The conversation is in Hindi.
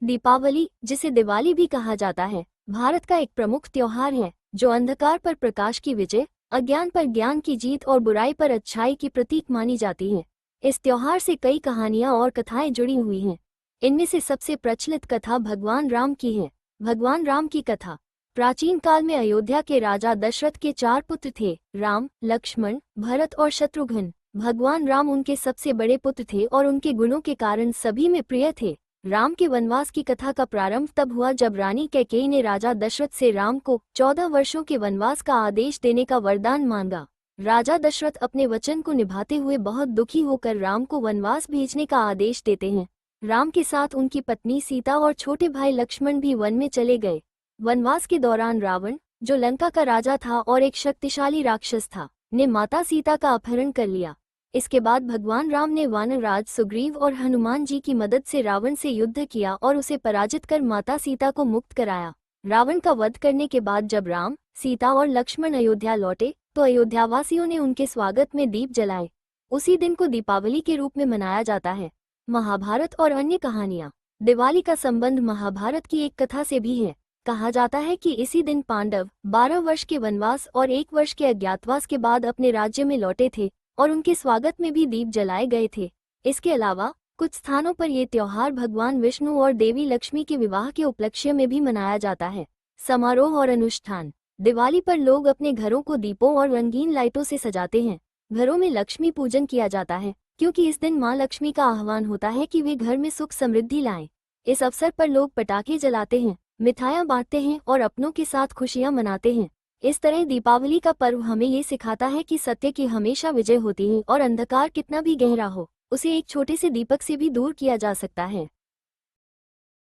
दीपावली, जिसे दिवाली भी कहा जाता है, भारत का एक प्रमुख त्योहार है जो अंधकार पर प्रकाश की विजय, अज्ञान पर ज्ञान की जीत और बुराई पर अच्छाई की प्रतीक मानी जाती है। इस त्योहार से कई कहानियां और कथाएं जुड़ी हुई हैं। इनमें से सबसे प्रचलित कथा भगवान राम की है। भगवान राम की कथा। प्राचीन काल में अयोध्या के राजा दशरथ के 4 पुत्र थे, राम, लक्ष्मण, भरत और शत्रुघ्न। भगवान राम उनके सबसे बड़े पुत्र थे और उनके गुणों के कारण सभी में प्रिय थे। राम के वनवास की कथा का प्रारंभ तब हुआ जब रानी कैकेयी ने राजा दशरथ से राम को 14 वर्षों के वनवास का आदेश देने का वरदान मांगा। राजा दशरथ अपने वचन को निभाते हुए बहुत दुखी होकर राम को वनवास भेजने का आदेश देते हैं। राम के साथ उनकी पत्नी सीता और छोटे भाई लक्ष्मण भी वन में चले गए। वनवास के दौरान रावण, जो लंका का राजा था और एक शक्तिशाली राक्षस था, ने माता सीता का अपहरण कर लिया। इसके बाद भगवान राम ने वानरराज सुग्रीव और हनुमान जी की मदद से रावण से युद्ध किया और उसे पराजित कर माता सीता को मुक्त कराया। रावण का वध करने के बाद जब राम, सीता और लक्ष्मण अयोध्या लौटे तो अयोध्यावासियों ने उनके स्वागत में दीप जलाए। उसी दिन को दीपावली के रूप में मनाया जाता है। महाभारत और अन्य कहानियाँ। दिवाली का संबंध महाभारत की एक कथा से भी है। कहा जाता है कि इसी दिन पांडव 12 वर्ष के वनवास और 1 वर्ष के अज्ञातवास के बाद अपने राज्य में लौटे थे और उनके स्वागत में भी दीप जलाए गए थे। इसके अलावा कुछ स्थानों पर ये त्योहार भगवान विष्णु और देवी लक्ष्मी के विवाह के उपलक्ष्य में भी मनाया जाता है। समारोह और अनुष्ठान। दिवाली पर लोग अपने घरों को दीपों और रंगीन लाइटों से सजाते हैं। घरों में लक्ष्मी पूजन किया जाता है क्योंकि इस दिन मां लक्ष्मी का आह्वान होता है कि वे घर में सुख समृद्धि लाएं। इस अवसर पर लोग पटाखे जलाते हैं, मिठाइयाँ बांटते हैं और अपनों के साथ खुशियाँ मनाते हैं। इस तरह दीपावली का पर्व हमें ये सिखाता है कि सत्य की हमेशा विजय होती है और अंधकार कितना भी गहरा हो, उसे एक छोटे से दीपक से भी दूर किया जा सकता है।